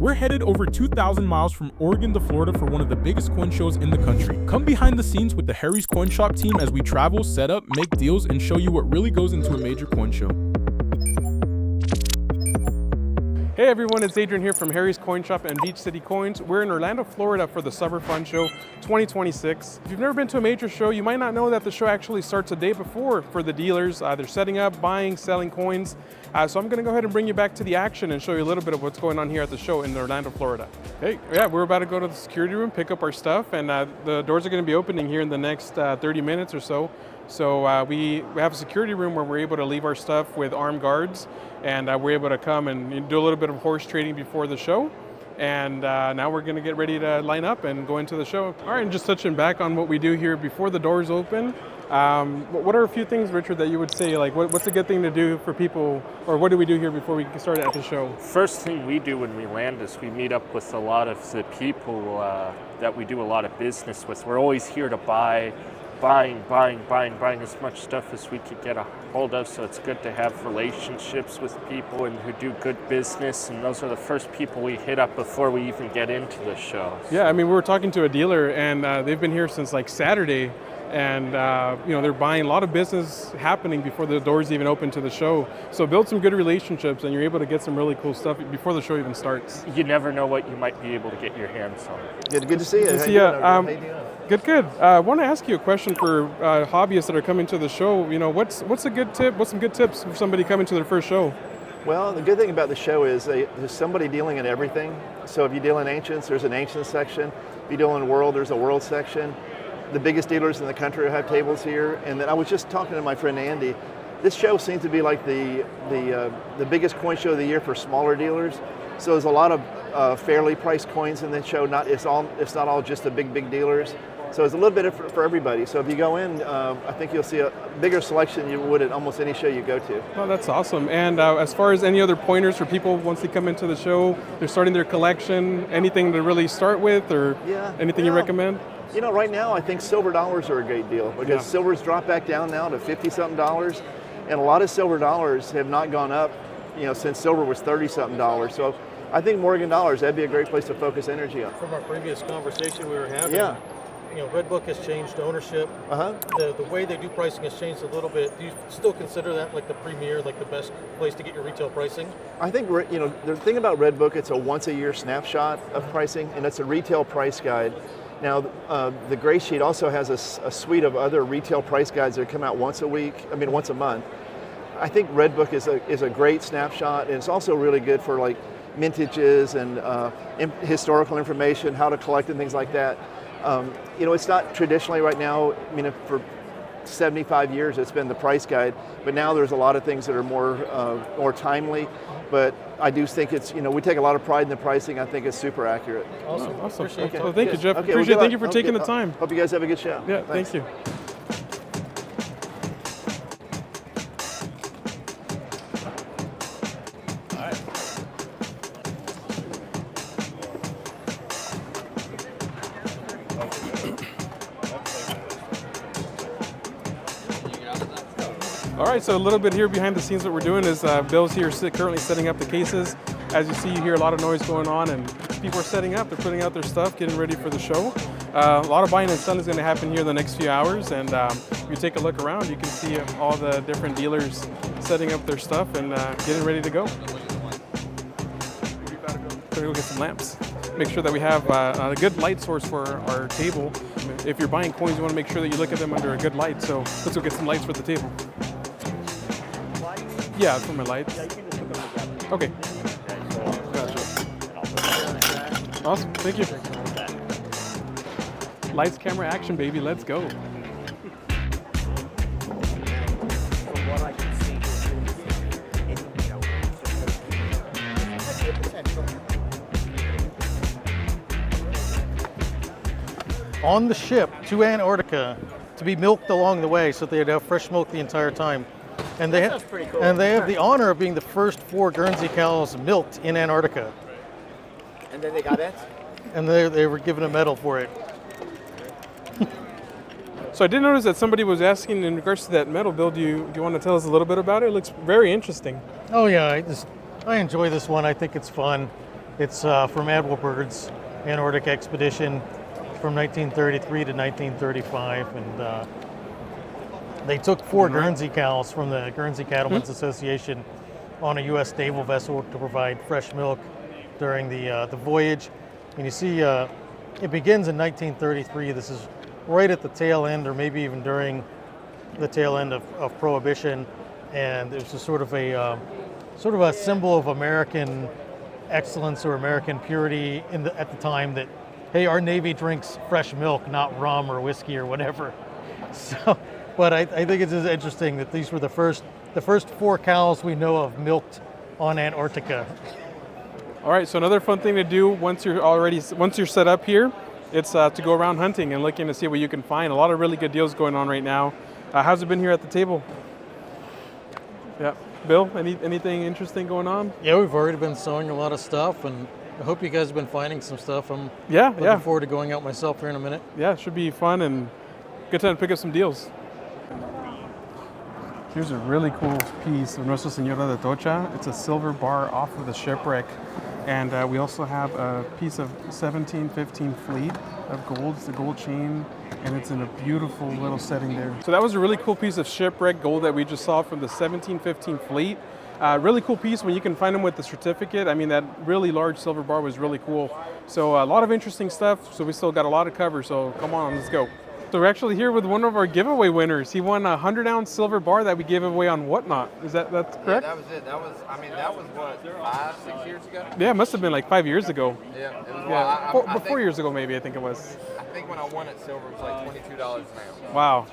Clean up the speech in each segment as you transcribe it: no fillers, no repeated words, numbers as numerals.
We're headed over 2,000 miles from Oregon to Florida for one of the biggest coin shows in the country. Come behind the scenes with the Harry's Coin Shop team as we travel, set up, make deals, and show you what really goes into a major coin show. Hey everyone, it's Adrian here from Harry's Coin Shop and Beach City Coins. We're in Orlando, Florida for the Summer Fun Show 2026. If you've never been to a major show, you might not know that the show actually starts a day before for the dealers. They're setting up, buying, selling coins. So I'm gonna go ahead and bring you back to the action and show you a little bit of what's going on here at the show in Orlando, Florida. Hey, yeah, we're about to go to the security room, pick up our stuff, and the doors are gonna be opening here in the next 30 minutes or so. So we have a security room where we're able to leave our stuff with armed guards, and we're able to come and do a little bit of horse trading before the show. And now we're going to get ready to line up and go into the show. All right, and just touching back on what we do here before the doors open. What are a few things, Richard, that you would say, like what's a good thing to do for people, or what do we do here before we start at the show? First thing we do when we land is we meet up with a lot of the people that we do a lot of business with. We're always here to buying as much stuff as we could get a hold of, so it's good to have relationships with people and who do good business, and those are the first people we hit up before we even get into the show. Yeah, I mean, we were talking to a dealer, and they've been here since like Saturday, and they're buying a lot of business happening before the doors even open to the show. So build some good relationships, and you're able to get some really cool stuff before the show even starts. You never know what you might be able to get your hands on. Good to see you. Good to see you. Good. I want to ask you a question for hobbyists that are coming to the show. You know, what's a good tip? What's some good tips for somebody coming to their first show? Well, the good thing about the show is there's somebody dealing in everything. So if you deal in ancients, there's an ancient section. If you deal in world, there's a world section. The biggest dealers in the country have tables here. And then I was just talking to my friend Andy. This show seems to be like the biggest coin show of the year for smaller dealers. So there's a lot of fairly priced coins in the show. It's not all just the big dealers. So it's a little bit for everybody. So if you go in, I think you'll see a bigger selection than you would at almost any show you go to. Oh, that's awesome. And as far as any other pointers for people once they come into the show, they're starting their collection, anything to really start with, or anything you recommend? You know, right now I think silver dollars are a great deal because silver's dropped back down now to $50-something, and a lot of silver dollars have not gone up, since silver was $30-something. So I think Morgan dollars, that'd be a great place to focus energy on. From our previous conversation we were having, Redbook has changed ownership. The way they do pricing has changed a little bit. Do you still consider that like the premier, like the best place to get your retail pricing? I think, the thing about Redbook, it's a once-a-year snapshot of pricing, and it's a retail price guide. Now, the Gray Sheet also has a suite of other retail price guides that come out once a month. I think Redbook is a great snapshot, and it's also really good for like mintages and historical information, how to collect and things like that. It's not traditionally right now, for 75 years it's been the price guide, but now there's a lot of things that are more timely. But I do think it's, we take a lot of pride in the pricing. I think it's super accurate. Awesome. Appreciate it. Well, thank you, Jeff. Appreciate it. Thank you for taking the time. Hope you guys have a good show. Yeah, Thanks. thank you. All right, so a little bit here behind the scenes, what we're doing is Bill's here currently setting up the cases. As you see, you hear a lot of noise going on, and people are setting up. They're putting out their stuff, getting ready for the show. A lot of buying and selling is going to happen here in the next few hours, and if you take a look around, you can see all the different dealers setting up their stuff and getting ready to go. We're going to go get some lamps. Make sure that we have a good light source for our table. If you're buying coins, you want to make sure that you look at them under a good light, so let's go get some lights for the table. Yeah, for my lights. Okay. Gotcha. Awesome. Thank you. Lights, camera, action, baby. Let's go. On the ship to Antarctica to be milked along the way, so they'd have fresh milk the entire time. And they have the honor of being the first 4 Guernsey cows milked in Antarctica. And then they got it? And they were given a medal for it. So I did notice that somebody was asking in regards to that medal. Bill, do you want to tell us a little bit about it? It looks very interesting. Oh yeah, I enjoy this one. I think it's fun. It's from Admiral Byrd's Antarctic expedition from 1933 to 1935, and they took 4 Guernsey cows from the Guernsey Cattlemen's Association on a U.S. naval vessel to provide fresh milk during the voyage. And you see, it begins in 1933. This is right at the tail end, or maybe even during the tail end of Prohibition, and it was just sort of a symbol of American excellence or American purity at the time, that, hey, our Navy drinks fresh milk, not rum or whiskey or whatever. So, but I think it's just interesting that these were the first 4 cows we know of milked on Antarctica. All right, so another fun thing to do once you're set up here, it's to go around hunting and looking to see what you can find. A lot of really good deals going on right now. How's it been here at the table? Yeah, Bill, anything interesting going on? Yeah, we've already been selling a lot of stuff, and I hope you guys have been finding some stuff. I'm looking forward to going out myself here in a minute. Yeah, it should be fun and good time to pick up some deals. Here's a really cool piece of Nuestra Señora de Tocha. It's a silver bar off of the shipwreck. And we also have a piece of 1715 fleet of gold. It's a gold chain, and it's in a beautiful little setting there. So that was a really cool piece of shipwreck gold that we just saw from the 1715 fleet. Really cool piece when you can find them with the certificate. I mean, that really large silver bar was really cool. So a lot of interesting stuff. So we still got a lot to cover. So come on, let's go. So we're actually here with one of our giveaway winners. He won a 100-ounce silver bar that we gave away on Whatnot. That's correct? Yeah, that was it. That was what, 5-6 years ago? Yeah, it must have been like 5 years ago. Yeah, it was. Yeah, Well, 4 years ago maybe, I think it was. I think when I won it, silver was like $22 an ounce. Wow.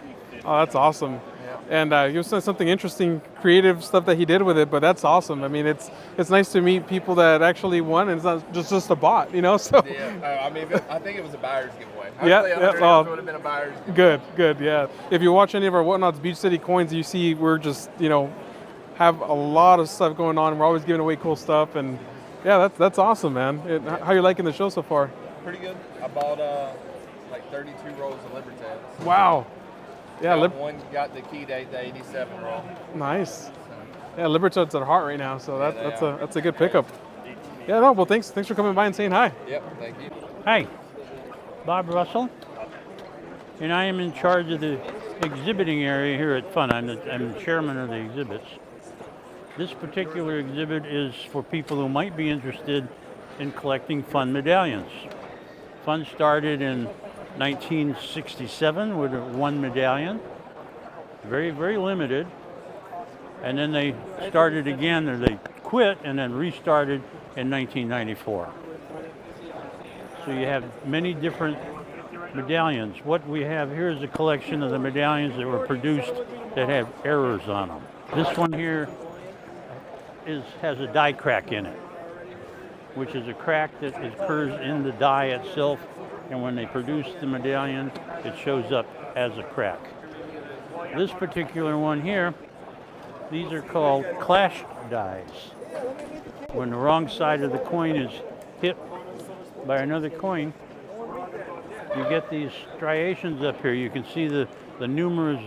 Oh, that's awesome. Yeah. And he was saying something interesting, creative stuff that he did with it, but that's awesome. I mean, it's nice to meet people that actually won, and it's not just a bot, you know? So. Yeah, I think it was a buyer's giveaway. Yeah, would have been a buyer's giveaway. Good, yeah. If you watch any of our Whatnots Beach City coins, you see we're just, have a lot of stuff going on. We're always giving away cool stuff, and yeah, that's awesome, man. How you liking the show so far? Pretty good. I bought like 32 rolls of Libertad. Wow. Yeah, one got the key date, the 87 roll. Nice. Yeah, Libertads are hot right now, so that's a good pickup. Yeah, no, well, thanks for coming by and saying hi. Yep, thank you. Hi, Bob Russell, and I am in charge of the exhibiting area here at Fun. I'm the chairman of the exhibits. This particular exhibit is for people who might be interested in collecting Fun medallions. Fun started in 1967 with 1 medallion, very, very limited, and then they started again, or they quit and then restarted in 1994. So you have many different medallions. What we have here is a collection of the medallions that were produced that have errors on them. This one here has a die crack in it, which is a crack that occurs in the die itself, and when they produce the medallion, it shows up as a crack. This particular one here, these are called clash dies. When the wrong side of the coin is hit by another coin, you get these striations up here. You can see the numerals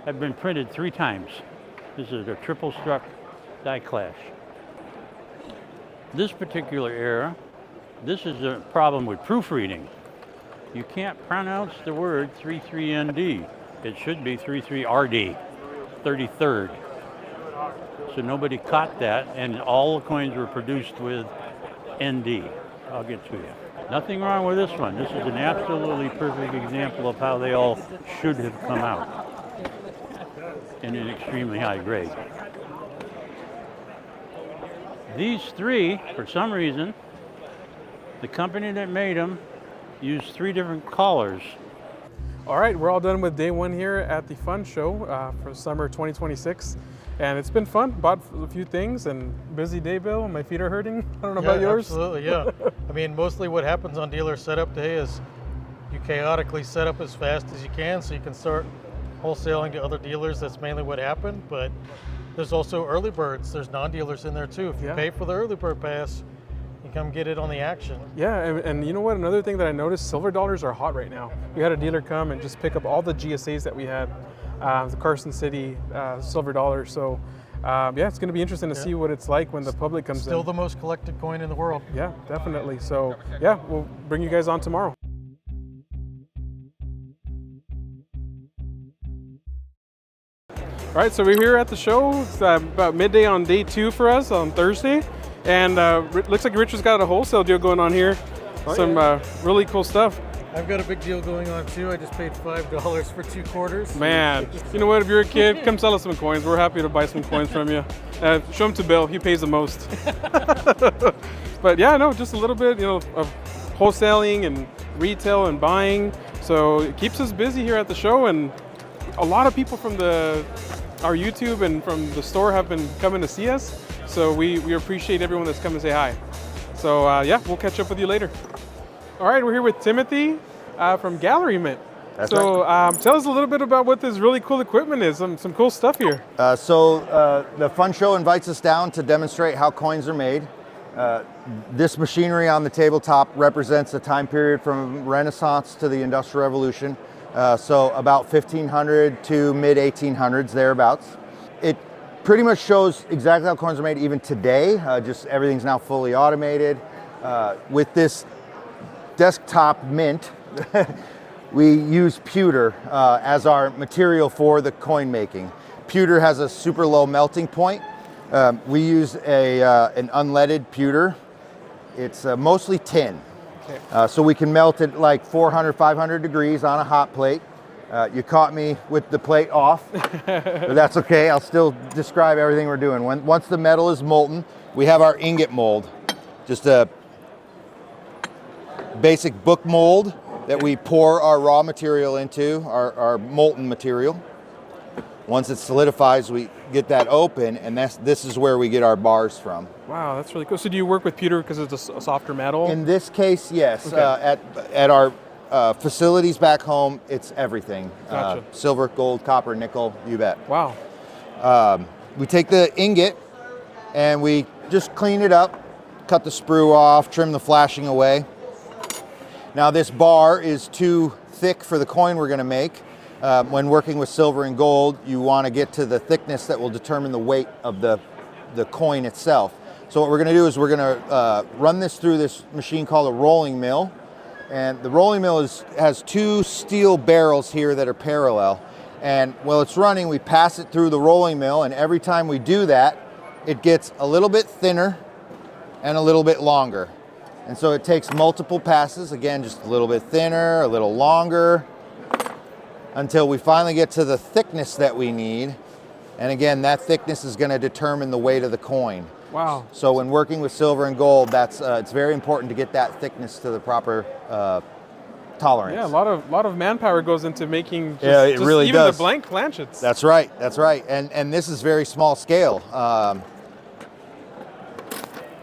have been printed 3 times. This is a triple struck die clash. This particular error, this is a problem with proofreading. You can't pronounce the word 33ND. It should be 33RD, 33rd. So nobody caught that, and all the coins were produced with ND. I'll get to you. Nothing wrong with this one. This is an absolutely perfect example of how they all should have come out in an extremely high grade. These 3, for some reason, the company that made them used 3 different collars. All right, we're all done with day 1 here at the Fun Show for summer 2026. And it's been fun. Bought a few things, and busy day, Bill. My feet are hurting. I don't know about yours. Absolutely, yeah. I mean, mostly what happens on dealer setup day is you chaotically set up as fast as you can so you can start wholesaling to other dealers. That's mainly what happened, but there's also early birds. There's non-dealers in there too. If you pay for the early bird pass, you come get it on the action. Yeah, and you know what? Another thing that I noticed, silver dollars are hot right now. We had a dealer come and just pick up all the GSAs that we had, the Carson City silver dollars. So yeah, it's going to be interesting to see what it's like when the public comes in. Still the most collected coin in the world. Yeah, definitely. So yeah, we'll bring you guys on tomorrow. All right, so we're here at the show. It's about midday on day 2 for us on Thursday. And looks like Richard's got a wholesale deal going on here. Some really cool stuff. I've got a big deal going on too. I just paid $5 for 2 quarters. Man, you know what? If you're a kid, come sell us some coins. We're happy to buy some coins from you. Show them to Bill. He pays the most. But yeah, no, just a little bit, you know, of wholesaling and retail and buying. So it keeps us busy here at the show, and a lot of people from our YouTube and from the store have been coming to see us. So we appreciate everyone that's come to say hi. So yeah, we'll catch up with you later. All right, we're here with Timothy from Gallery Mint. That's so tell us a little bit about what this really cool equipment is. Some cool stuff here. The Fun Show invites us down to demonstrate how coins are made. This machinery on the tabletop represents a time period from Renaissance to the Industrial Revolution. So about 1500 to mid 1800s, thereabouts. It pretty much shows exactly how coins are made even today. Just everything's now fully automated. With this desktop mint, we use pewter as our material for the coin making. Pewter has a super low melting point. We use an unleaded pewter. It's mostly tin. Okay. So we can melt it like 400, 500 degrees on a hot plate. You caught me with the plate off, but that's okay. I'll still describe everything we're doing. Once the metal is molten, we have our ingot mold. Just a basic book mold that we pour our raw material into, our molten material. Once it solidifies, we get that open, and this is where we get our bars from. Wow, that's really cool. So do you work with pewter because it's a softer metal? In this case, yes. Okay. At our facilities back home, it's everything. Gotcha. Silver, gold, copper, nickel, you bet. Wow. We take the ingot and we just clean it up, cut the sprue off, trim the flashing away. Now this bar is too thick for the coin we're going to make. When working with silver and gold, you want to get to the thickness that will determine the weight of the coin itself. So what we're going to do is we're going to run this through this machine called a rolling mill. And the rolling mill has 2 steel barrels here that are parallel. And while it's running, we pass it through the rolling mill, and every time we do that, it gets a little bit thinner and a little bit longer. And so it takes multiple passes, again, just a little bit thinner, a little longer, until we finally get to the thickness that we need. And again, that thickness is going to determine the weight of the coin. Wow. So when working with silver and gold, it's very important to get that thickness to the proper tolerance. Yeah, a lot of manpower goes into making it really even does. The blank planchets. That's right. And this is very small scale.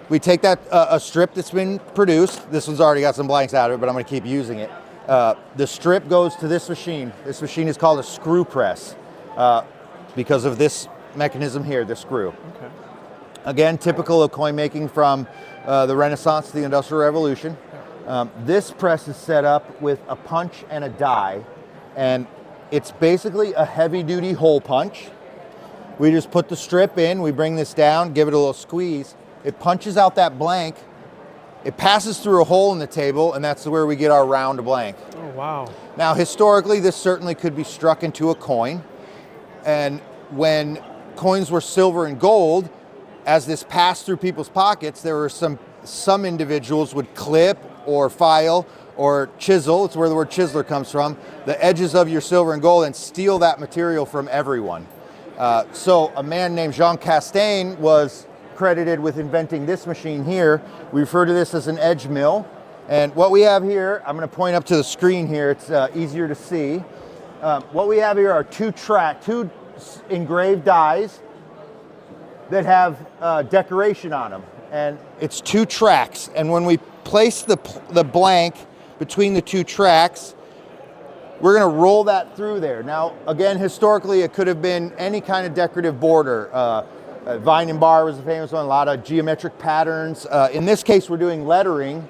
We take that a strip that's been produced. This one's already got some blanks out of it, but I'm going to keep using it. The strip goes to this machine. This machine is called a screw press because of this mechanism here, the screw. Okay. Again, typical of coin making from the Renaissance to the Industrial Revolution. This press is set up with a punch and a die, and it's basically a heavy-duty hole punch. We just put the strip in, we bring this down, give it a little squeeze. It punches out that blank. It passes through a hole in the table, and that's where we get our round blank. Oh, wow. Now, historically, this certainly could be struck into a coin. And when coins were silver and gold, as this passed through people's pockets, there were some individuals would clip or file or chisel, it's where the word chiseler comes from, the edges of your silver and gold and steal that material from everyone. So a man named Jean Castaigne was credited with inventing this machine here. We refer to this as an edge mill. And what we have here, I'm going to point up to the screen here, it's easier to see. What we have here are two engraved dies that have decoration on them. And it's 2 tracks. And when we place the blank between the 2 tracks, we're going to roll that through there. Now, again, historically, it could have been any kind of decorative border. Vine and bar was a famous one, a lot of geometric patterns. In this case, we're doing lettering.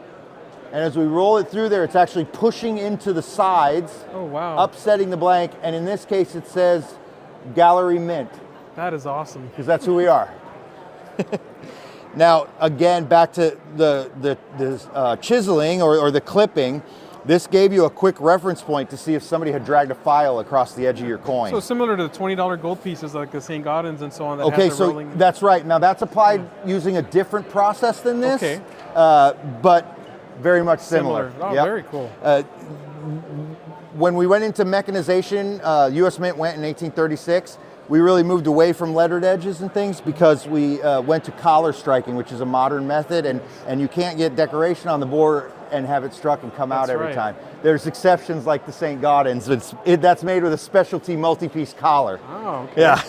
And as we roll it through there, it's actually pushing into the sides, oh, wow. upsetting the blank. And in this case, it says Gallery Mint. That is awesome. because that's who we are. Now, again, back to the chiseling or the clipping. This gave you a quick reference point to see if somebody had dragged a file across the edge of your coin. So similar to the $20 gold pieces like the St. Gaudens and so on. That Okay, have the so rolling... that's right. Now that's applied using a different process than this, Okay. But very much similar. Oh, Yep. very cool. When we went into mechanization, U.S. Mint went in 1836. We really moved away from lettered edges and things because we went to collar striking, which is a modern method, and you can't get decoration on the board and have it struck and come out That's every right. time. There's exceptions like the St. Gaudens. That's made with a specialty multi-piece collar. Oh, okay. Yeah.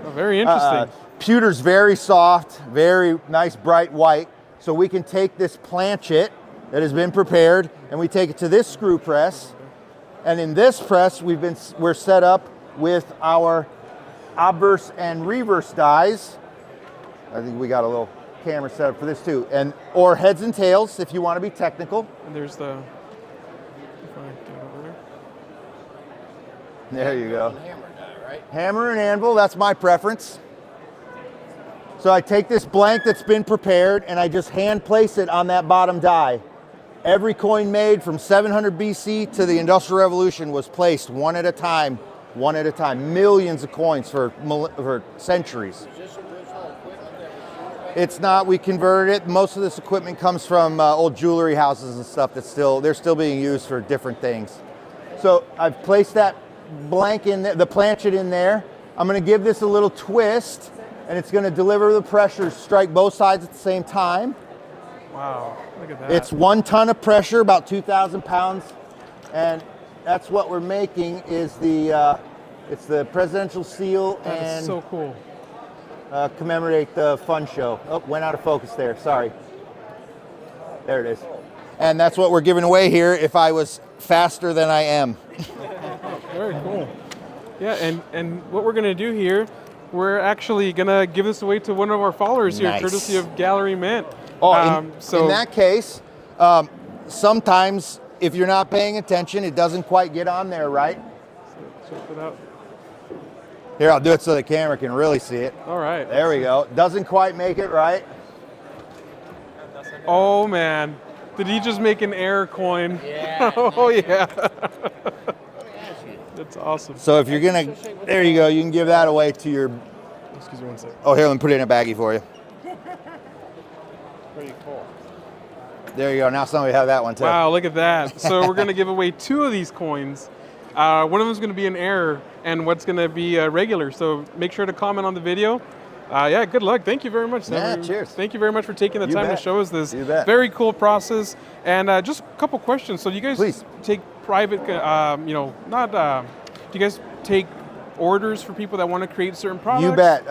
Oh, very interesting. Pewter's very soft, very nice bright white. So we can take this planchet that has been prepared and we take it to this screw press. And in this press, we're set up with our obverse and reverse dies. I think we got a little camera set up for this too. Or heads and tails if you want to be technical. And there's the... if I get over there. There you go. Hammer and anvil, that's my preference. So I take this blank that's been prepared and I just hand place it on that bottom die. Every coin made from 700 BC to the Industrial Revolution was placed one at a time. Millions of coins for centuries. It's not, we converted it. Most of this equipment comes from old jewelry houses and stuff they're still being used for different things. So I've placed that blank in there, the planchet in there. I'm going to give this a little twist and it's going to deliver the pressure, strike both sides at the same time. Wow, look at that. It's 1 ton of pressure, about 2,000 pounds, and that's what we're making is it's the presidential seal That is and so cool. commemorate the fun show. Oh, went out of focus there, sorry. There it is. And that's what we're giving away here if I was faster than I am. Very cool. Yeah, and what we're gonna do here, we're actually gonna give this away to one of our followers here, Nice. courtesy of Gallery Mint. Oh, So in that case, sometimes if you're not paying attention, it doesn't quite get on there right. check it out. Here, I'll do it so the camera can really see it. All right. There we go. Doesn't quite make it right. Oh man, did he just make an error coin? Yeah. Oh yeah. That's awesome. So if you're gonna, there you go. You can give that away to your. Excuse me one second. Oh, here, let me put it in a baggie for you. Pretty cool. There you go. Now somebody have that one too. Wow, look at that. So we're gonna give away 2 of these coins. One of them is gonna be an error, and what's gonna be regular. So make sure to comment on the video. Yeah, good luck. Thank you very much, Sam. Yeah, cheers. Thank you very much for taking the You time bet. to show us this You bet. very cool process. And just a couple questions. So you guys Please. take private, do you guys take orders for people that want to create certain products? You bet.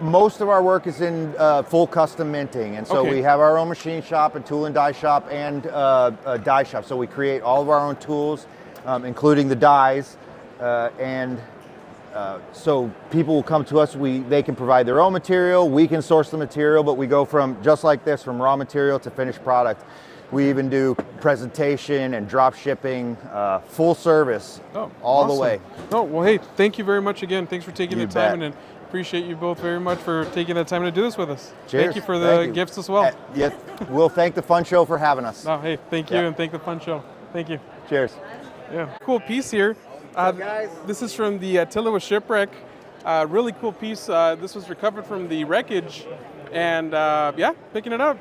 Most of our work is in full custom minting, and so Okay. we have our own machine shop, a tool and die shop, and a die shop. So we create all of our own tools, including the dies, so people will come to us. They can provide their own material. We can source the material, but we go from just like this, from raw material to finished product. We even do presentation and drop shipping, full service, all awesome. the way. Oh, well, hey, thank you very much again. Thanks for taking You the time, bet. and appreciate you both very much for taking the time to do this with us. Cheers. Thank you for the Thank you. gifts as well. Yes, we'll thank the Fun Show for having us. No, hey, thank you, Yeah. and thank the Fun Show. Thank you. Cheers. Yeah, cool piece here. guys? This is from the Attila Shipwreck. Really cool piece. This was recovered from the wreckage, and yeah, picking it up.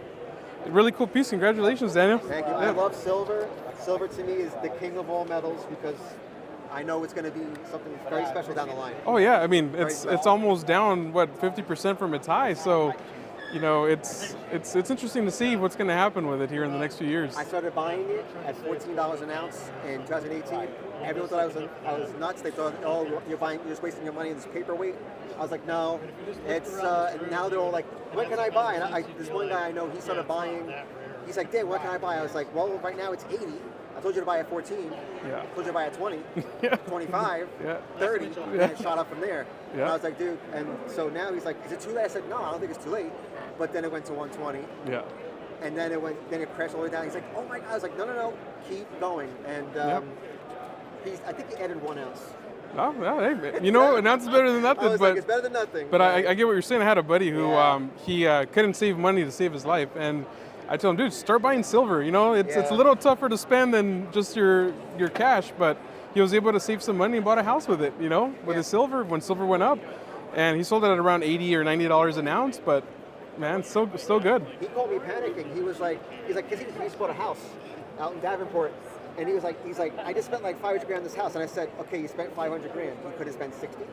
Really cool piece. Congratulations, Daniel. Thank you. I love silver. Silver to me is the king of all metals because I know it's going to be something very special down the line. Oh yeah, I mean it's special. almost down 50% from its high. So, you know, it's interesting to see what's going to happen with it here in the next few years. I started buying it at $14 an ounce in 2018. Everyone thought I was nuts. They thought, oh, you're just wasting your money in this paperweight. I was like, no. It's and now they're all like, what can I buy? And this one guy I know, he started buying. He's like, Dan, what can I buy? I was like, well, right now it's 80. I told you to buy at 14. Yeah. I told you to buy at 20, Yeah. 25, Yeah. 30, and it shot up from there. Yeah. And I was like, dude, and so now he's like, is it too late? I said, no, I don't think it's too late. But then it went to 120. Yeah. And then it crashed all the way down. He's like, oh my God. I was like, no, keep going. And Yep. I think he added 1 ounce Oh, yeah, hey, you know, an ounce is better than nothing. I was but like, it's better than nothing. but I get what you're saying. I had a buddy who Yeah. he couldn't save money to save his life, and I told him, dude, start buying silver. You know, it's a Yeah. little tougher to spend than just your cash, but he was able to save some money and bought a house with it. You know, with his silver when silver went up, and he sold it at around $80 or $90 an ounce. But man, still good. He called me panicking. He was like, because he just bought a house out in Davenport, and he's like, I just spent like 500 grand on this house, and I said, okay, you spent 500 grand. You could have spent 60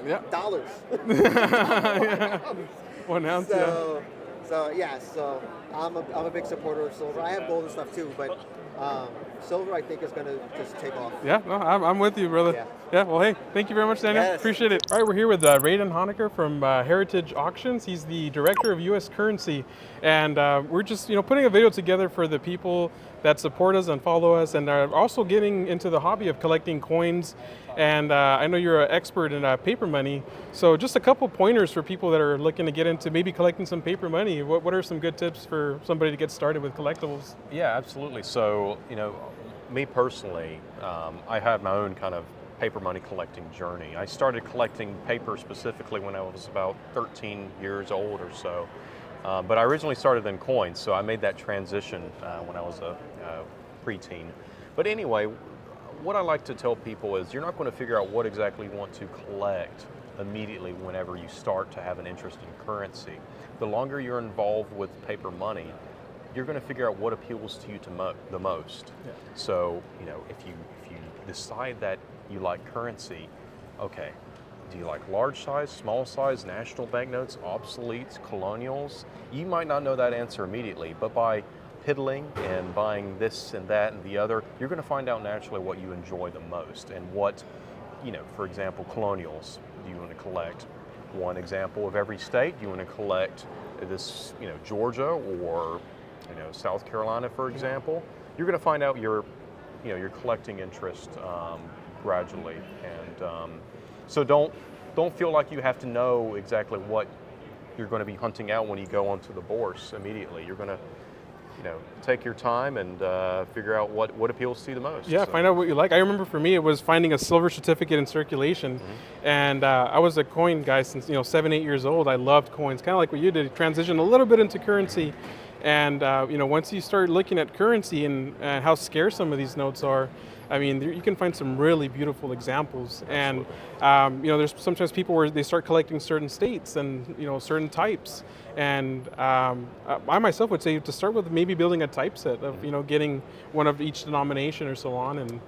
Yeah. dollars. Yeah. 1 ounce. Yeah. So I'm a big supporter of silver. I have gold and stuff too, but silver I think is going to just take off. Yeah, no, I'm with you, brother. Yeah. Yeah, well, hey, thank you very much, Daniel. Yes. Appreciate it. All right, we're here with Raiden Honecker from Heritage Auctions. He's the director of U.S. Currency, and we're just, putting a video together for the people that support us and follow us, and are also getting into the hobby of collecting coins. And I know you're an expert in paper money, so just a couple pointers for people that are looking to get into maybe collecting some paper money. What are some good tips for somebody to get started with collectibles? Yeah, absolutely. So, me personally, I had my own kind of paper money collecting journey. I started collecting paper specifically when I was about 13 years old or so. But I originally started in coins, so I made that transition when I was a preteen. But anyway, what I like to tell people is you're not going to figure out what exactly you want to collect immediately whenever you start to have an interest in currency. The longer you're involved with paper money, you're going to figure out what appeals to you the most. Yeah. So, if you decide that you like currency, okay, do you like large size, small size, national banknotes, obsoletes, colonials? You might not know that answer immediately, but by piddling and buying this and that and the other, you're going to find out naturally what you enjoy the most and what, for example, colonials do you want to collect. One example of every state, you want to collect this, Georgia or, South Carolina, for example. You're going to find out your collecting interest gradually. And so don't feel like you have to know exactly what you're going to be hunting out when you go onto the bourse immediately. You're going to take your time and figure out what appeals to you the most. Yeah, So, find out what you like. I remember for me, it was finding a silver certificate in circulation. And I was a coin guy since, 7, 8 years old. I loved coins, kind of like what you did, transition a little bit into currency. And, once you start looking at currency and how scarce some of these notes are, I mean, you can find some really beautiful examples. And, there's sometimes people where they start collecting certain states and, certain types. And I myself would say to start with maybe building a typeset of, getting one of each denomination or so on. And,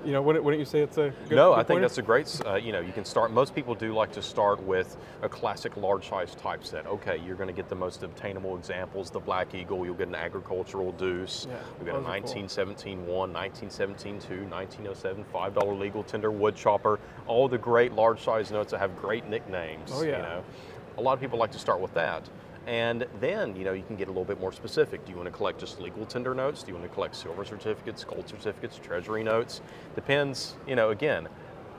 wouldn't you say it's a good No, good I think pointer? that's a great, you can start, most people do like to start with a classic large size typeset. Okay, you're going to get the most obtainable examples, the Black Eagle, you'll get an agricultural deuce, Yeah, we've got a those are cool. 1917 1, 1917 2, 1907, $5 legal tender wood chopper, all the great large size notes that have great nicknames. Oh, yeah. A lot of people like to start with that. And then, you can get a little bit more specific. Do you want to collect just legal tender notes? Do you want to collect silver certificates, gold certificates, treasury notes? Depends, again,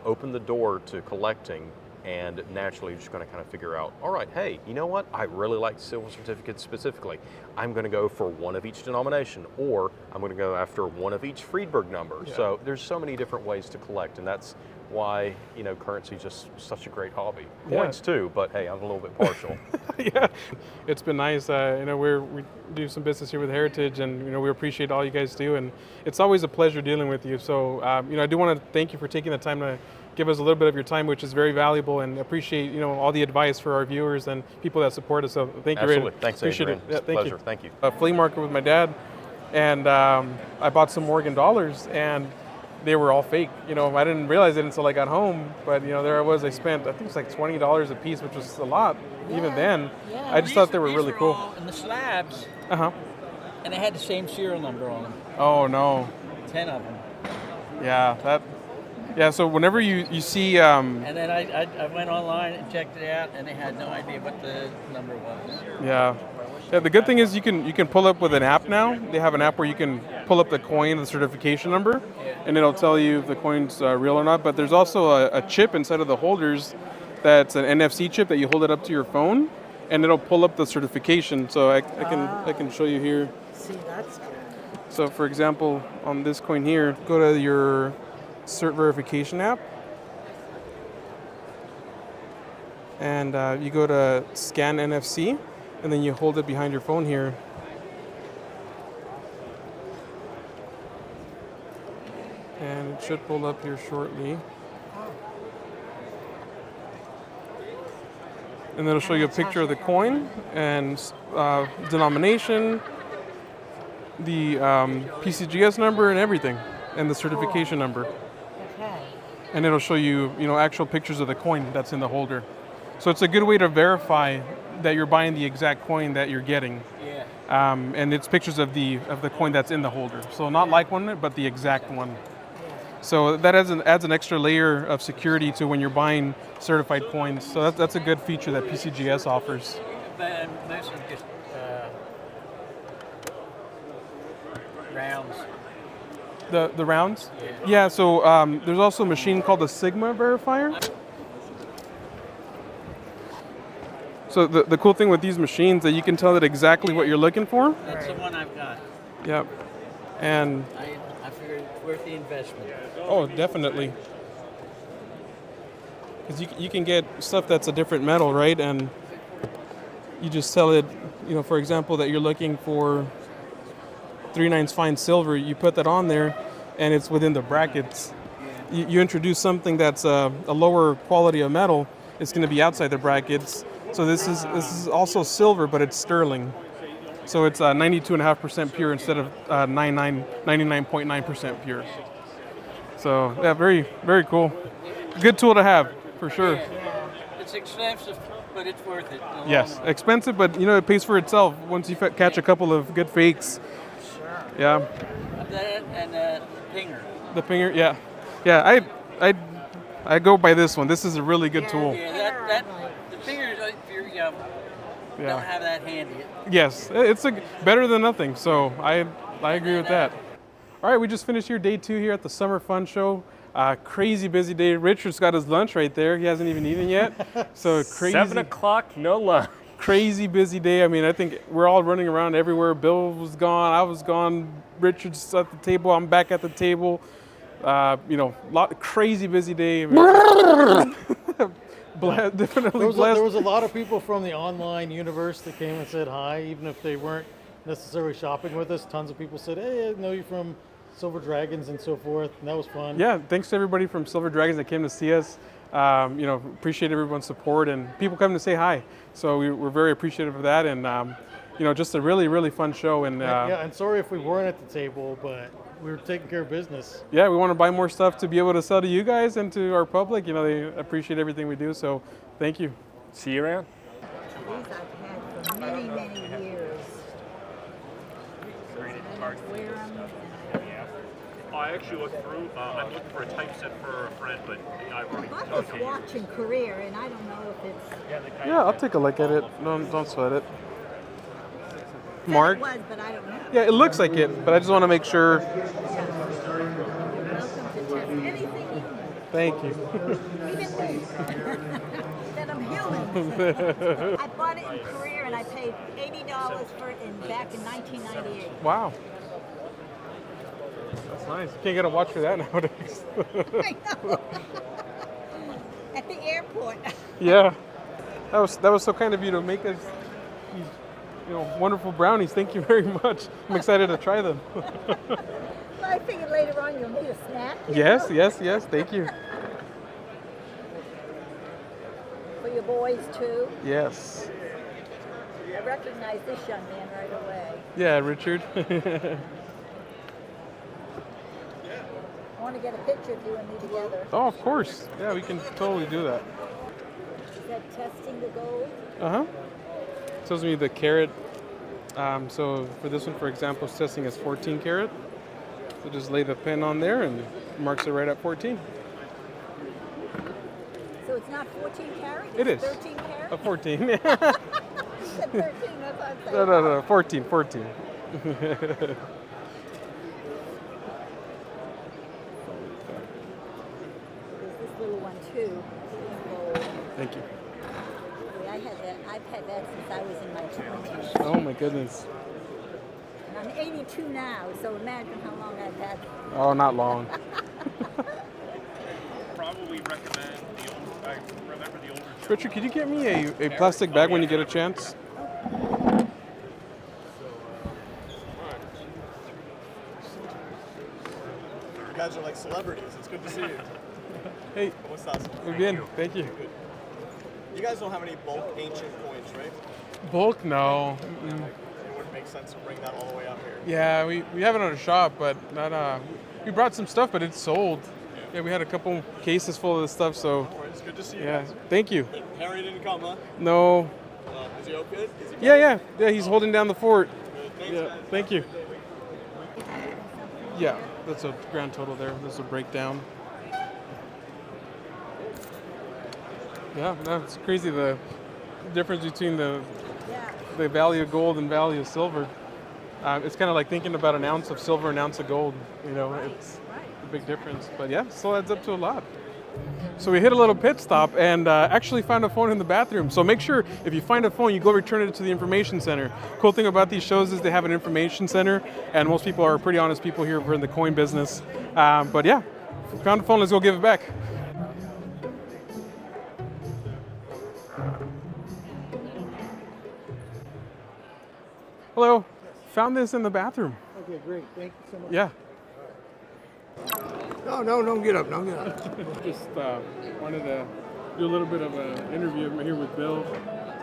open the door to collecting, and naturally you're just going to kind of figure out, all right, hey, you know what? I really like silver certificates specifically. I'm going to go for one of each denomination, or I'm going to go after one of each Friedberg number. Yeah. So there's so many different ways to collect, and that's why, currency is just such a great hobby. Yeah. Coins too, but hey, I'm a little bit partial. Yeah, it's been nice. We do some business here with Heritage, and we appreciate all you guys do, and it's always a pleasure dealing with you. So, I do want to thank you for taking the time to give us a little bit of your time, which is very valuable, and appreciate all the advice for our viewers and people that support us. So, thank you, Absolutely. Raiden. Thanks, Appreciate Adrian. it. Yeah, It's a thank pleasure. you. Thank you. A flea market with my dad, and I bought some Morgan dollars, and they were all fake. I didn't realize it until I got home, but there I was. I spent, I think it was like $20 a piece, which was a lot even then. Yeah, I just thought they were really cool. All in the slabs, Uh-huh. and they had the same serial number on them. Oh no. 10 of them. Yeah, so whenever you see And then I went online and checked it out, and they had no idea what the number was. yeah, the good thing is you can pull up with an app now. They have an app where you can pull up the coin, the certification number, and it'll tell you if the coin's real or not. But there's also a chip inside of the holders that's an NFC chip that you hold it up to your phone, and it'll pull up the certification. So I can show you here. See, that's good. So for example, on this coin here, go to your cert verification app, and you go to scan NFC, and then you hold it behind your phone here. And it should pull up here shortly. And then it'll show you a picture of the coin and denomination, the PCGS number and everything, and the certification number. Okay. And it'll show you, actual pictures of the coin that's in the holder. So it's a good way to verify that you're buying the exact coin that you're getting. Yeah. And it's pictures of the coin that's in the holder. So not like one, but the exact one. So that adds an extra layer of security to when you're buying certified coins. So that's a good feature that PCGS offers. But most of them just rounds. The rounds? Yeah, so there's also a machine called the Sigma verifier. So the cool thing with these machines that you can tell it exactly what you're looking for. That's the one I've got. Yep. And I figured it's worth the investment. oh, definitely. Because you can get stuff that's a different metal, right? And you just tell it, for example, that you're looking for 3/9 fine silver. You put that on there, and it's within the brackets. You introduce something that's a lower quality of metal, it's going to be outside the brackets. So this is also silver, but it's sterling. So it's 92.5% pure instead of 99.9% pure. So yeah, very, very cool. Good tool to have, for sure. Yeah. It's expensive, but it's worth it. Yes, expensive, but it pays for itself once you catch a couple of good fakes. Sure. Yeah. That and the pinger. The pinger, yeah. Yeah, I go by this one. This is a really good tool. Yeah, the pinger, if you don't have that handy. Yes, it's better than nothing. So I agree with that. All right, we just finished here day 2 here at the Summer Fun Show. Crazy busy day. Richard's got his lunch right there. He hasn't even eaten yet. So crazy. 7 o'clock, no lunch. Crazy busy day. I mean, I think we're all running around everywhere. Bill was gone. I was gone. Richard's at the table. I'm back at the table. Crazy busy day. Definitely blessed. There was a lot of people from the online universe that came and said hi, even if they weren't necessarily shopping with us. Tons of people said, "Hey, I know you from Silver Dragons and so forth," and that was fun. Yeah, thanks to everybody from Silver Dragons that came to see us. Appreciate everyone's support and people coming to say hi. So we're very appreciative of that, and just a really, really fun show. And and sorry if we weren't at the table, but we were taking care of business. Yeah, we want to buy more stuff to be able to sell to you guys and to our public. They appreciate everything we do. So thank you. See you around. These I've had for many, many years. I don't wear them. I actually looked through. I'm looking for a typeset for a friend, but I've already. I bought this watch in Korea, and I don't know if it's. Yeah, I'll take a look at it. Don't sweat it. Mark? It was, but I don't know. Yeah, it looks like it, but I just want to make sure. Welcome to test anything you want. Thank you. Even me. That I'm human. I bought it in Korea, and I paid $80 for it back in 1998. Wow. That's nice. You can't get a watch for that nowadays. I know. At the airport. Yeah. That was so kind of you to make us these wonderful brownies. Thank you very much. I'm excited to try them. Well, I figured later on you'll need a snack. Yes. Thank you. For your boys too. Yes. I recognize this young man right away. Yeah, Richard. I want to get a picture of you and me together. Oh, of course. Yeah, we can totally do that. Is that testing the gold? Uh-huh. Tells me the carat. So for this one, for example, it's testing as 14 carat. So just lay the pen on there and marks it right at 14. So it's not 14 carat? It is. 13 carat? 14. You said 13, that's what I'm saying. No, 14. There's this little one too. Gold. Thank you. I've had that since I was in my 20s. Oh my goodness. And I'm 82 now, so imagine how long I've had. Oh, not long. Probably recommend I remember the older. Richard, could you get me a plastic bag when you get a chance? You guys are like celebrities. It's good to see you. Hey. What's up? Again, thank you. You guys don't have any bulk ancient coins, right? Bulk? No. It wouldn't make sense to bring that all the way out here. Yeah, we have it on a shop, but not. We brought some stuff, but it's sold. Yeah, we had a couple cases full of this stuff, so. It's good to see you Yeah, guys. thank you. Harry didn't come, huh? No. Is he okay? Is he Yeah, he's holding down the fort. Thanks, Yeah, guys. thank you. Yeah, that's a grand total there. This is a breakdown. Yeah, no, it's crazy the difference between the value of gold and value of silver. It's kind of like thinking about an ounce of silver, an ounce of gold. You know, it's a big difference. But yeah, still adds up to a lot. So we hit a little pit stop and actually found a phone in the bathroom. So make sure if you find a phone, you go return it to the information center. Cool thing about these shows is they have an information center, and most people are pretty honest people here. We're in the coin business. But yeah, if we found a phone, let's go give it back. Hello, found this in the bathroom. Okay, great. Thank you so much. Yeah. No, don't get up. Don't get up. Just wanted to do a little bit of an interview here with Bill.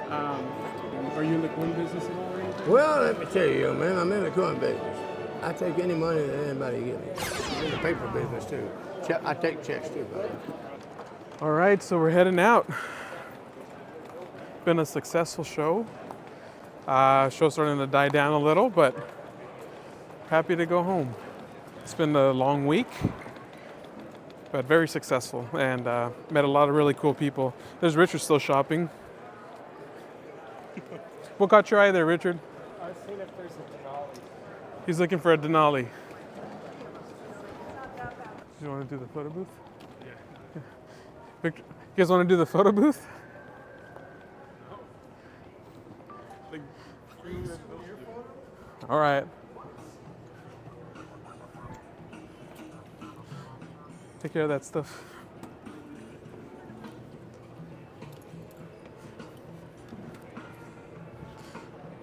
Are you in the coin business at all or anything? Well, let me tell you, man, I'm in the coin business. I take any money that anybody give me. I'm in the paper business too. I take checks too, buddy. All right, so we're heading out. Been a successful show. Show's starting to die down a little, but happy to go home. It's been a long week, but very successful, and met a lot of really cool people. There's Richard still shopping. What caught your eye there, Richard? I was seeing if there's a Denali. He's looking for a Denali. You want to do the photo booth? Yeah. Victor, you guys want to do the photo booth? All right. Take care of that stuff.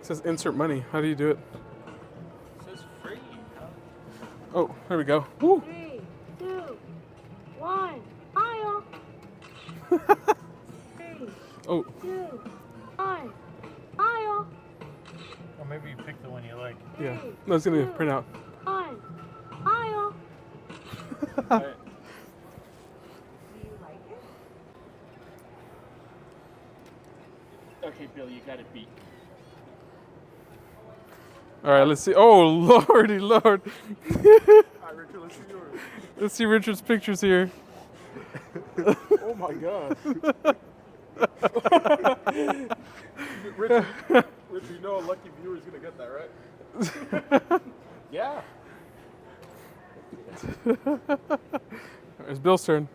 It says insert money. How do you do it? It says free. Oh, there we go. Woo. 3, 2, 1, aisle. 3, Oh. 2, 1, aisle. Or maybe you pick the one you like. Yeah. No, it's gonna print out. 1, aisle. Okay, Bill, you got it beat. All right, let's see. Oh, lordy, Lord. All right, Richard, let's see yours. Let's see Richard's pictures here. Oh my God. Richard, you know a lucky viewer is gonna get that, right? Yeah. It's Bill's turn.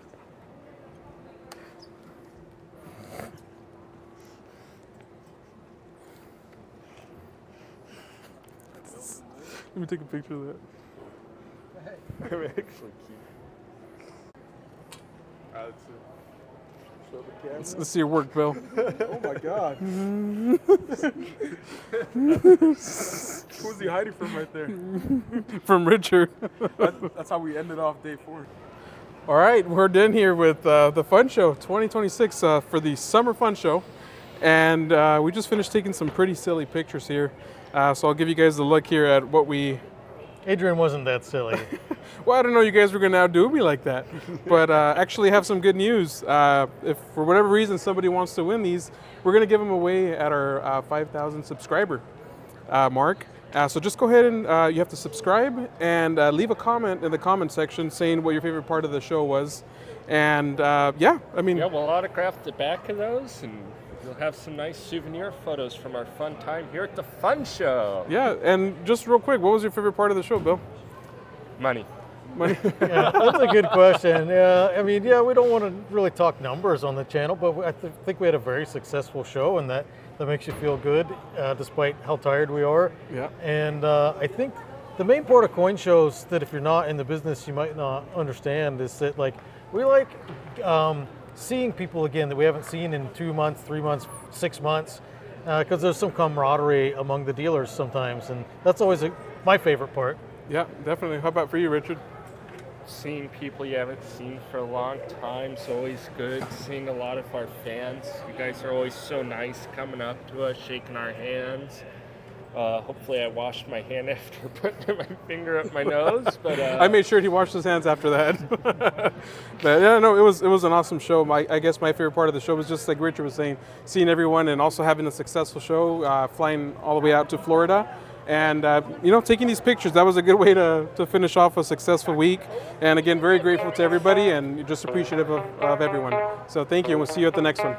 Let me take a picture of that. I'm actually cute. Let's show the camera. Let's see your work, Bill. Oh my God. Who's he hiding from right there? From Richard. That's how we ended off day 4. All right, we're done here with the Fun Show 2026 for the Summer Fun Show. And we just finished taking some pretty silly pictures here. So I'll give you guys a look here at what we... Adrian wasn't that silly. Well, I don't know you guys were going to outdo me like that. But actually have some good news. If for whatever reason somebody wants to win these, we're going to give them away at our 5,000 subscriber mark. So just go ahead and you have to subscribe and leave a comment in the comment section saying what your favorite part of the show was. And yeah, I mean... Yeah, we'll autograph the back of those, and you'll have some nice souvenir photos from our fun time here at the Fun Show. Yeah, and just real quick, what was your favorite part of the show, Bill? Money. Money. Yeah, that's a good question. Yeah, I mean, yeah, we don't want to really talk numbers on the channel, but I think we had a very successful show, and that makes you feel good, despite how tired we are. Yeah. And I think the main part of coin shows that if you're not in the business, you might not understand is that, like, we like seeing people again that we haven't seen in 2 months, 3 months, 6 months, because there's some camaraderie among the dealers sometimes, and that's always my favorite part. Yeah, definitely. How about for you, Richard? Seeing people you haven't seen for a long time is always good. Seeing a lot of our fans. You guys are always so nice coming up to us, shaking our hands. Hopefully I washed my hand after putting my finger up my nose, but I made sure he washed his hands after that. But yeah, no, it was an awesome show. I guess my favorite part of the show was just like Richard was saying, seeing everyone and also having a successful show, flying all the way out to Florida. And, taking these pictures, that was a good way to finish off a successful week. And again, very grateful to everybody and just appreciative of everyone. So thank you, and we'll see you at the next one.